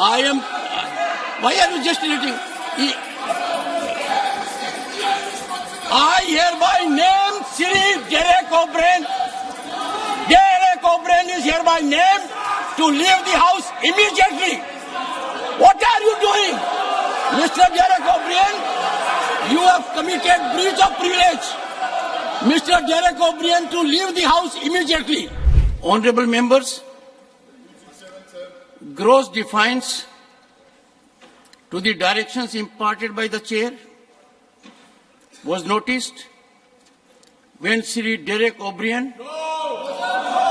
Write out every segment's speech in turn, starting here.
I am. Why are you gesticulating? I hereby name Sri Derek O'Brien. Derek O'Brien is hereby named to leave the house immediately. What are you doing? Mr. Derek O'Brien, you have committed breach of privilege. Mr. Derek O'Brien to leave the house immediately. Honorable members, gross defiance to the directions imparted by the chair was noticed when Sri Derek O'Brien,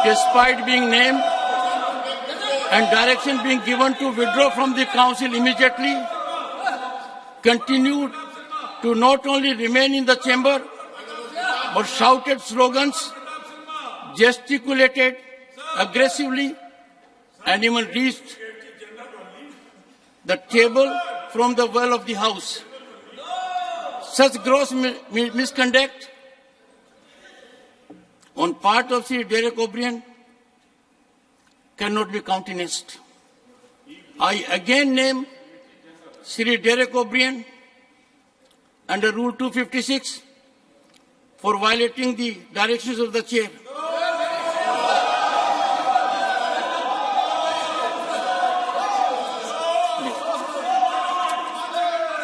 despite being named and direction being given to withdraw from the council immediately, continued to not only remain in the chamber but shouted slogans, gesticulated aggressively, and even reached the table from the well of the house. Such gross misconduct on part of Sri Derek O'Brien cannot be countenanced. I again name Sri Derek O'Brien under Rule 256 for violating the directions of the chair.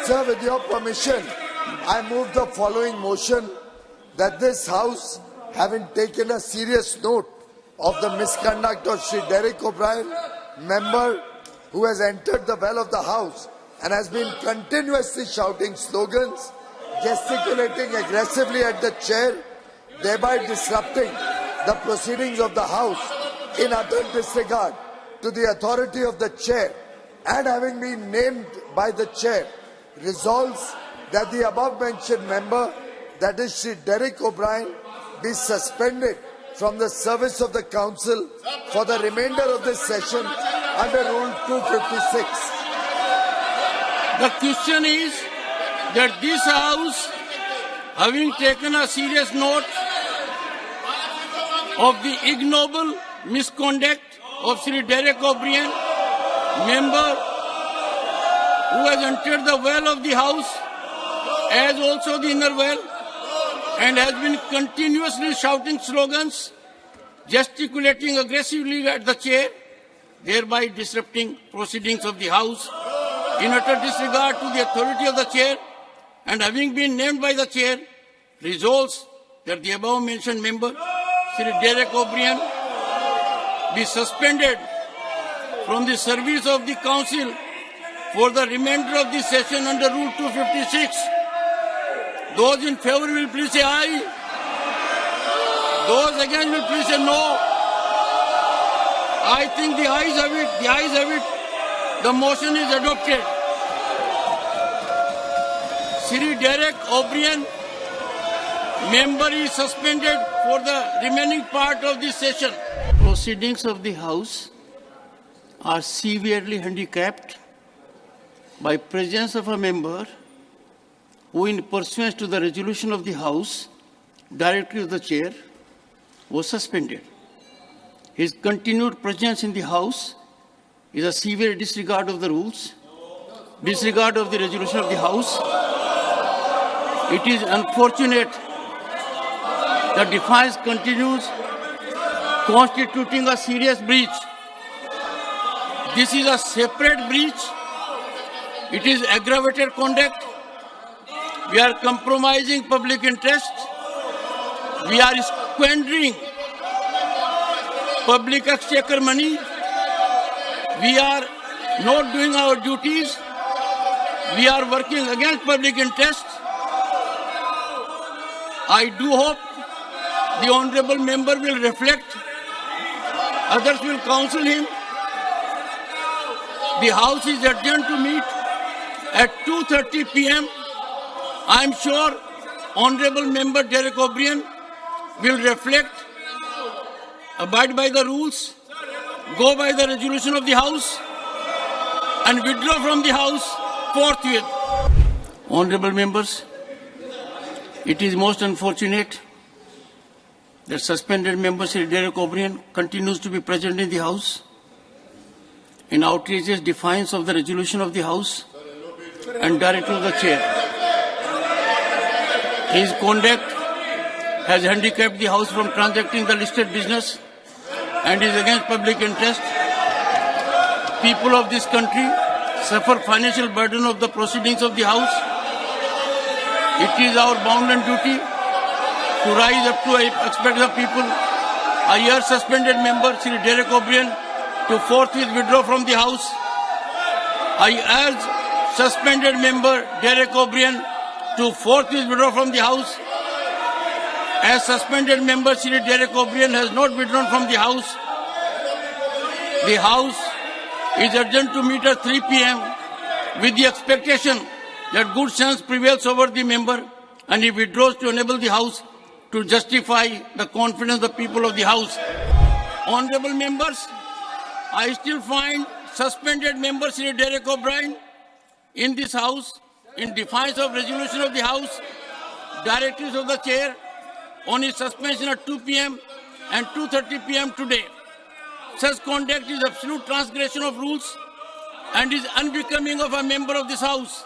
Sir, with your permission, I move the following motion that this House, having taken a serious note of the misconduct of Sri Derek O'Brien, member who has entered the well of the House and has been continuously shouting slogans, gesticulating aggressively at the chair, thereby disrupting the proceedings of the House in utter disregard to the authority of the chair, and having been named by the chair, resolves that the above mentioned member, that is Sri Derek O'Brien, be suspended from the service of the council for the remainder of this session under Rule 256. The question is that this House, having taken a serious note of the ignoble misconduct of Sri Derek O'Brien, member who has entered the well of the House, as also the inner well, and has been continuously shouting slogans, gesticulating aggressively at the chair, thereby disrupting proceedings of the House in utter disregard to the authority of the chair, and having been named by the chair, resolves that the above mentioned member, Sri Derek O'Brien, be suspended from the service of the council for the remainder of the session under Rule 256. Those in favor will please say aye. Those against will please say no. I think the ayes have it. The ayes have it. The motion is adopted. Sri Derek O'Brien, member, is suspended for the remaining part of the session. Proceedings of the House are severely handicapped by presence of a member who, in pursuance to the resolution of the House, directly of the chair, was suspended. His continued presence in the House is a severe disregard of the rules, disregard of the resolution of the House. It is unfortunate that defiance continues, constituting a serious breach. This is a separate breach. It is aggravated conduct. We are compromising public interest. We are squandering public exchequer money. We are not doing our duties. We are working against public interest. I do hope the honorable member will reflect. Others will counsel him. The House is adjourned to meet at 2:30 p.m. I am sure Honorable Member Derek O'Brien will reflect, abide by the rules, go by the resolution of the House, and withdraw from the House forthwith. Honorable members, it is most unfortunate that suspended member Sri Derek O'Brien continues to be present in the House in outrageous defiance of the resolution of the House and directive of the Chair. His conduct has handicapped the House from transacting the listed business and is against public interest. People of this country suffer financial burden of the proceedings of the House. It is our bounden duty to rise up to expect the people. I urge suspended member Sri Derek O'Brien to forthwith withdraw from the House. I urge suspended member Derek O'Brien to forthwith withdraw from the House. As suspended member Sri Derek O'Brien has not withdrawn from the House is urgent to meet at 3 p.m. with the expectation that good sense prevails over the member and he withdraws to enable the House to justify the confidence of the people of the House. Honorable members, I still find suspended member Sri Derek O'Brien in this House in defiance of resolution of the House, directives of the Chair on his suspension at 2 p.m. and 2:30 p.m. today. Such conduct is absolute transgression of rules and is unbecoming of a member of this House.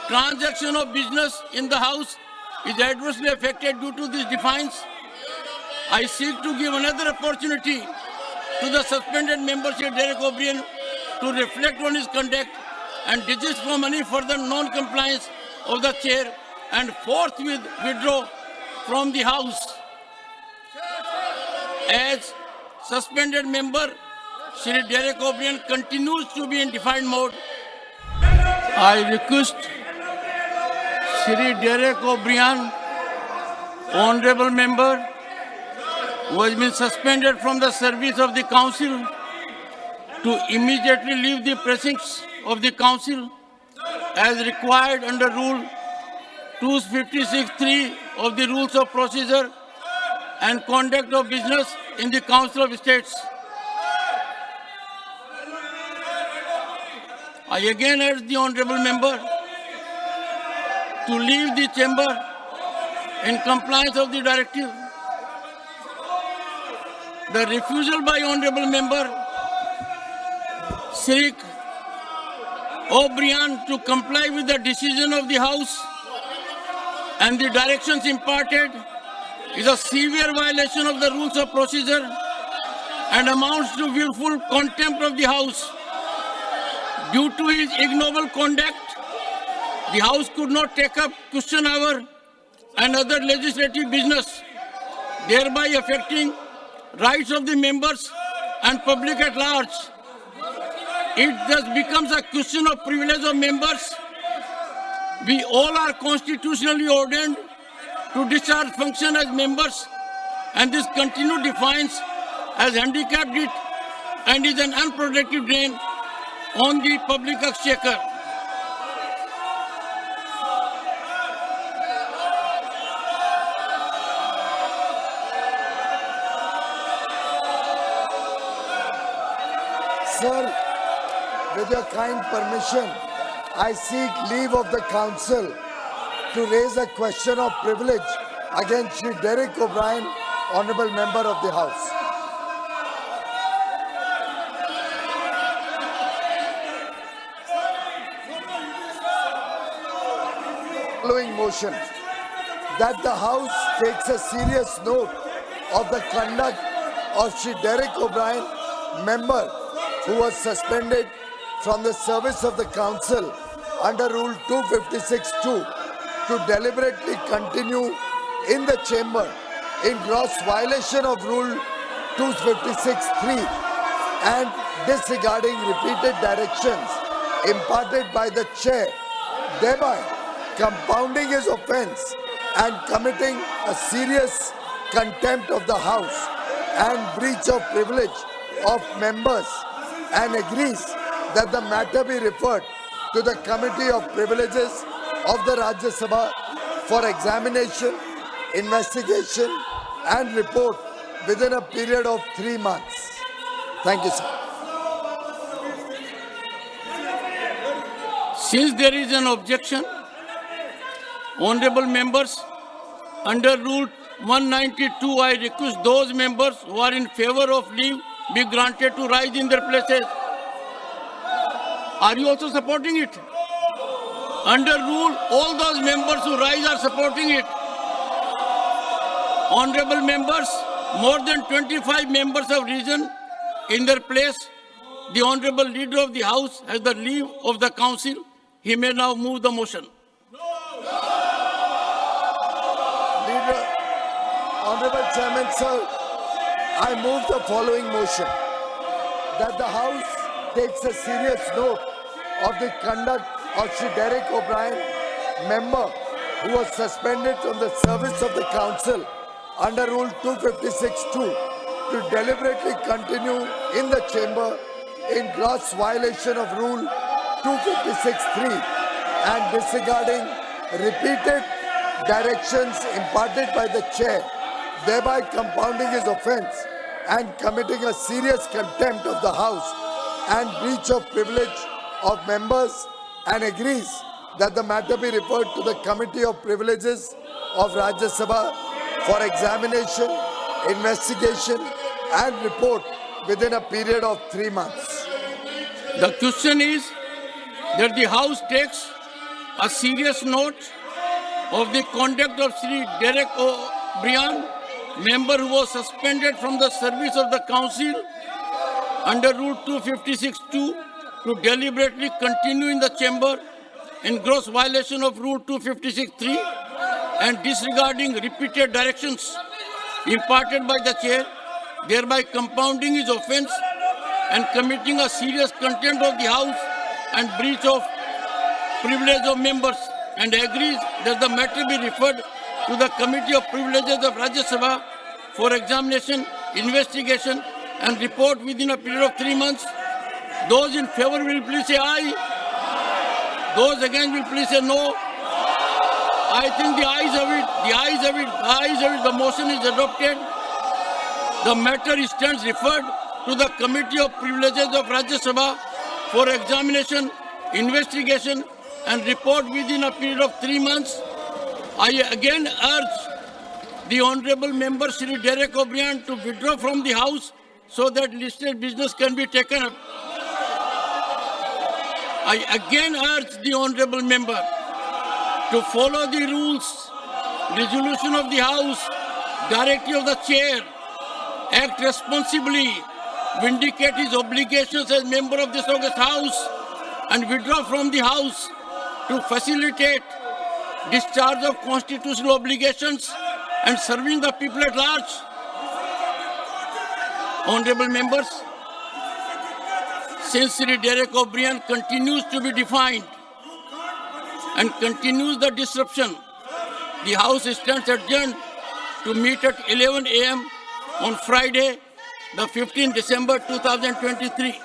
Transaction of business in the House is adversely affected due to this defiance. I seek to give another opportunity to the suspended member Sri Derek O'Brien to reflect on his conduct and desist from any further non-compliance of the Chair and forthwith withdraw from the House. As suspended member Sri Derek O'Brien continues to be in defiant mode, I request Sri Derek O'Brien, honorable member who has been suspended from the service of the Council, to immediately leave the precincts of the Council as required under Rule 256(3) of the Rules of Procedure and Conduct of Business in the Council of States. I again urge the honorable member to leave the chamber in compliance of the directive. The refusal by honorable member Sri O'Brien to comply with the decision of the House and the directions imparted is a severe violation of the rules of procedure and amounts to willful contempt of the House. Due to his ignoble conduct, the House could not take up question hour and other legislative business, thereby affecting rights of the members and public at large. It thus becomes a question of privilege of members. We all are constitutionally ordained to discharge function as members, and this continued defiance has handicapped it and is an unproductive drain on the public exchequer. Sir, with your kind permission, I seek leave of the Council to raise a question of privilege against Sri Derek O'Brien, Honourable Member of the House. Following motion that the House takes a serious note of the conduct of Sri Derek O'Brien, Member who was suspended from the service of the Council under Rule 256(2) to deliberately continue in the chamber in gross violation of Rule 256(3) and disregarding repeated directions imparted by the Chair, thereby compounding his offence and committing a serious contempt of the House and breach of privilege of members, and agrees that the matter be referred to the Committee of Privileges of the Rajya Sabha for examination, investigation and report within a period of 3 months. Thank you, sir. Since there is an objection, honorable members, under Rule 192, I request those members who are in favor of leave be granted to rise in their places Are you also supporting it? Under rule, all those members who rise are supporting it. Honorable members, more than 25 members have risen in their place. The Honorable Leader of the House has the leave of the Council. He may now move the motion. Leader, Honorable Chairman, sir, I move the following motion, that the House takes a serious note of the conduct of Sri Derek O'Brien, member who was suspended from the service of the Council under Rule 256(2) to deliberately continue in the chamber in gross violation of Rule 256(3) and disregarding repeated directions imparted by the Chair, thereby compounding his offence and committing a serious contempt of the House and breach of privilege of members, and agrees that the matter be referred to the Committee of Privileges of Rajya Sabha for examination, investigation and report within a period of 3 months. The question is that the House takes a serious note of the conduct of Sri Derek O'Brien, member who was suspended from the service of the Council under Rule 256(2) to deliberately continue in the chamber in gross violation of Rule 256(3) and disregarding repeated directions imparted by the Chair, thereby compounding his offence and committing a serious contempt of the House and breach of privilege of members, and agrees that the matter be referred to the Committee of Privileges of Rajya Sabha for examination, investigation and report within a period of 3 months. Those in favor will please say aye. Those against will please say no. I think the ayes have it. The ayes have it. The ayes have it. The motion is adopted. The matter stands referred to the Committee of Privileges of Rajya Sabha for examination, investigation and report within a period of 3 months. I again urge the Honourable Member Sri Derek O'Brien to withdraw from the House so that listed business can be taken up. I again urge the Honourable Member to follow the rules, resolution of the House, directive of the Chair, act responsibly, vindicate his obligations as member of this august House and withdraw from the House to facilitate discharge of constitutional obligations and serving the people at large. Honourable members, since Sri Derek O'Brien continues to be defined and continues the disruption, the House stands adjourned to meet at 11 a.m. on Friday, the 15th December 2023.